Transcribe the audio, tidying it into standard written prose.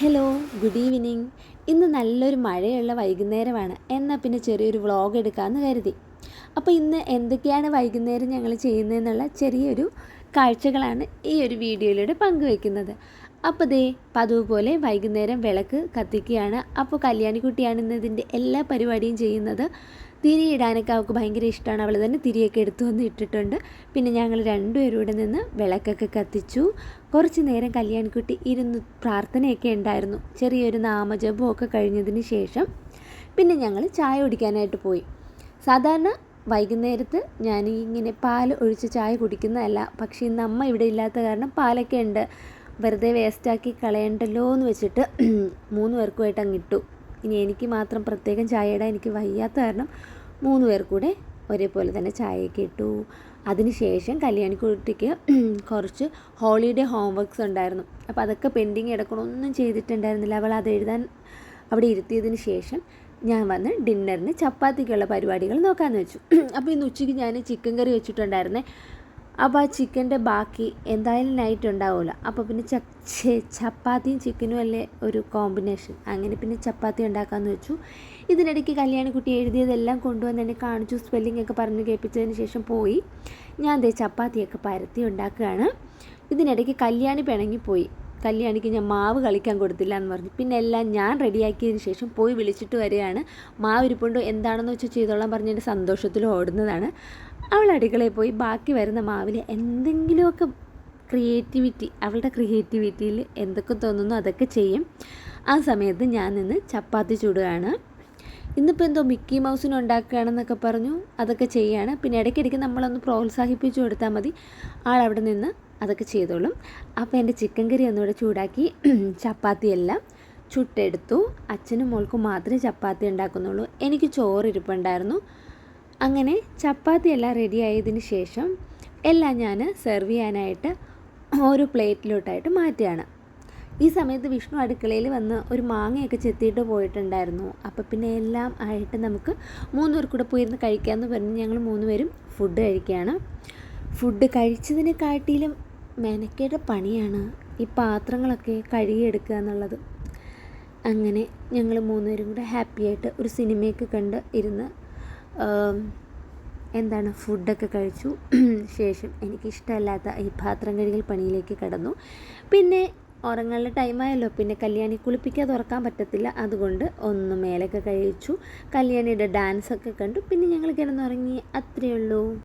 Hello, good evening. ഇന്ന് നല്ലൊരു മഴയുള്ള വൈകുന്നേരമാണ്. എന്നാൽ പിന്നെ ചെറിയൊരു വ്ളോഗ് എടുക്കാമെന്ന് കരുതി. അപ്പോൾ ഇന്ന് എന്തൊക്കെയാണ് വൈകുന്നേരം ഞങ്ങൾ ചെയ്യുന്നതെന്നുള്ള ചെറിയൊരു കാഴ്ചകളാണ് ഈ ഒരു വീഡിയോയിലൂടെ പങ്കുവയ്ക്കുന്നത്. അപ്പോൾ പതിവ് പോലെ വൈകുന്നേരം വിളക്ക് കത്തിക്കുകയാണ്. അപ്പോൾ കല്യാണിക്കുട്ടിയാണ് ഇന്നതിൻ്റെ എല്ലാ പരിപാടിയും ചെയ്യുന്നത്. തിരി ഇടാനൊക്കെ അവൾക്ക് ഭയങ്കര ഇഷ്ടമാണ്. അവൾ തന്നെ തിരിയൊക്കെ എടുത്തു വന്ന് ഇട്ടിട്ടുണ്ട്. പിന്നെ ഞങ്ങൾ രണ്ടുപേരും ഇവിടെ നിന്ന് വിളക്കൊക്കെ കത്തിച്ചു. കുറച്ച് നേരം കല്യാണിക്കുട്ടി ഇരുന്ന് പ്രാർത്ഥനയൊക്കെ ഉണ്ടായിരുന്നു. ചെറിയൊരു നാമജപമൊക്കെ കഴിഞ്ഞതിന് ശേഷം പിന്നെ ഞങ്ങൾ ചായ കുടിക്കാനായിട്ട് പോയി. സാധാരണ വൈകുന്നേരത്ത് ഞാൻ ഇങ്ങനെ പാൽ ഒഴിച്ച് ചായ കുടിക്കുന്നതല്ല. പക്ഷേ ഇന്ന് അമ്മ ഇവിടെ ഇല്ലാത്ത കാരണം പാലൊക്കെ ഉണ്ട്, വെറുതെ വേസ്റ്റാക്കി കളയണ്ടല്ലോ എന്ന് വെച്ചിട്ട് 3 പേർക്കുമായിട്ട് അങ്ങിട്ടു. ഇനി എനിക്ക് മാത്രം പ്രത്യേകം ചായ ഇടാൻ എനിക്ക് വയ്യാത്ത കാരണം 3 പേർ കൂടെ ഒരേപോലെ തന്നെ ചായയൊക്കെ ഇട്ടു. അതിനുശേഷം കല്യാണിക്കുട്ടിക്ക് കുറച്ച് ഹോളിഡേ ഹോംവർക്ക്സ് ഉണ്ടായിരുന്നു. അപ്പോൾ അതൊക്കെ പെൻഡിങ് കിടക്കണമൊന്നും ചെയ്തിട്ടുണ്ടായിരുന്നില്ല. അവൾ അത് എഴുതാൻ അവിടെ ഇരുത്തിയതിന് ശേഷം ഞാൻ വന്ന് ഡിന്നറിന് ചപ്പാത്തിക്കുള്ള പരിപാടികൾ നോക്കാമെന്ന് വെച്ചു. അപ്പോൾ ഇന്ന് ഉച്ചയ്ക്ക് ഞാൻ ചിക്കൻ കറി വെച്ചിട്ടുണ്ടായിരുന്നേ. അപ്പോൾ ആ ചിക്കൻ്റെ ബാക്കി എന്തായാലും നൈറ്റ് ഉണ്ടാവുമല്ലോ. അപ്പോൾ പിന്നെ ചപ്പാത്തിയും ചിക്കനും അല്ലേ ഒരു കോമ്പിനേഷൻ. അങ്ങനെ പിന്നെ ചപ്പാത്തി ഉണ്ടാക്കാമെന്ന് വെച്ചു. ഇതിനിടയ്ക്ക് കല്യാണിക്കുട്ടി എഴുതിയതെല്ലാം കൊണ്ടുവന്ന് എന്നെ കാണിച്ചു, സ്പെല്ലിംഗ് ഒക്കെ പറഞ്ഞ് കേൾപ്പിച്ചതിന് ശേഷം പോയി. ഞാൻ ചപ്പാത്തിയൊക്കെ പരത്തി ഉണ്ടാക്കുകയാണ്. ഇതിനിടയ്ക്ക് കല്യാണി പിണങ്ങിപ്പോയി. കല്യാണിക്ക് ഞാൻ മാവ് കളിക്കാൻ കൊടുത്തില്ല എന്ന് പറഞ്ഞു. പിന്നെ എല്ലാം ഞാൻ റെഡിയാക്കിയതിന് ശേഷം പോയി വിളിച്ചിട്ട് വരികയാണ്. മാവ് ഇരിപ്പുണ്ടോ എന്താണെന്ന് വെച്ചാൽ ചെയ്തോളാൻ പറഞ്ഞതിൻ്റെ സന്തോഷത്തിൽ ഓടുന്നതാണ്. അവൾ അടുക്കളയിൽ പോയി ബാക്കി വരുന്ന മാവിൽ എന്തെങ്കിലുമൊക്കെ അവളുടെ ക്രിയേറ്റിവിറ്റിയിൽ എന്തൊക്കെ തോന്നുന്നു അതൊക്കെ ചെയ്യും. ആ സമയത്ത് ഞാൻ നിന്ന് ചപ്പാത്തി ചുടുകയാണ്. ഇന്നിപ്പോൾ എന്തോ മിക്കി മൗസിന് ഉണ്ടാക്കുകയാണെന്നൊക്കെ പറഞ്ഞു. അതൊക്കെ ചെയ്യുകയാണ്. പിന്നെ ഇടയ്ക്കിടയ്ക്ക് നമ്മളൊന്ന് പ്രോത്സാഹിപ്പിച്ചു കൊടുത്താൽ മതി, ആളവിടെ നിന്ന് അതൊക്കെ ചെയ്തോളും. അപ്പോൾ എൻ്റെ ചിക്കൻ കറി ഒന്നുകൂടെ ചൂടാക്കി ചപ്പാത്തിയെല്ലാം ചുട്ടെടുത്തു. അച്ഛനും മോൾക്കും മാത്രമേ ചപ്പാത്തി ഉണ്ടാക്കുന്നുള്ളൂ. എനിക്ക് ചോറ് ഇരിപ്പുണ്ടായിരുന്നു. അങ്ങനെ ചപ്പാത്തി എല്ലാം റെഡി ആയതിന് ശേഷം എല്ലാം ഞാൻ സെർവ് ചെയ്യാനായിട്ട് ഓരോ പ്ലേറ്റിലോട്ടായിട്ട് മാറ്റുകയാണ്. ഈ സമയത്ത് വിഷ്ണു അടുക്കളയിൽ വന്ന് ഒരു മാങ്ങയൊക്കെ ചെത്തിയിട്ട് പോയിട്ടുണ്ടായിരുന്നു. അപ്പോൾ പിന്നെ എല്ലാം ആയിട്ട് നമുക്ക് 3 പേർ കൂടെ പോയിരുന്ന് കഴിക്കാമെന്ന് പറഞ്ഞ് ഞങ്ങൾ 3 പേരും ഫുഡ് കഴിക്കുകയാണ്. ഫുഡ് കഴിച്ചതിനെക്കാട്ടിലും മെനക്കേടെ പണിയാണ് ഈ പാത്രങ്ങളൊക്കെ കഴുകിയെടുക്കുക എന്നുള്ളത്. അങ്ങനെ ഞങ്ങൾ 3 പേരും കൂടെ ഹാപ്പിയായിട്ട് ഒരു സിനിമയൊക്കെ കണ്ട് ഇരുന്ന് ഫുഡൊക്കെ കഴിച്ചു. ശേഷം എനിക്കിഷ്ടമല്ലാത്ത ഈ പാത്രം കഴുകൽ പണിയിലേക്ക് കടന്നു. പിന്നെ ഉറങ്ങാനുള്ള ടൈമായല്ലോ. പിന്നെ കല്യാണി കുളിപ്പിക്കാതെ ഉറക്കാൻ പറ്റത്തില്ല. അതുകൊണ്ട് ഒന്ന് മേലൊക്കെ കഴിച്ചു. കല്യാണിയുടെ ഡാൻസൊക്കെ കണ്ടു. പിന്നെ ഞങ്ങൾ കിടന്നുറങ്ങി. അത്രയേ ഉള്ളൂ.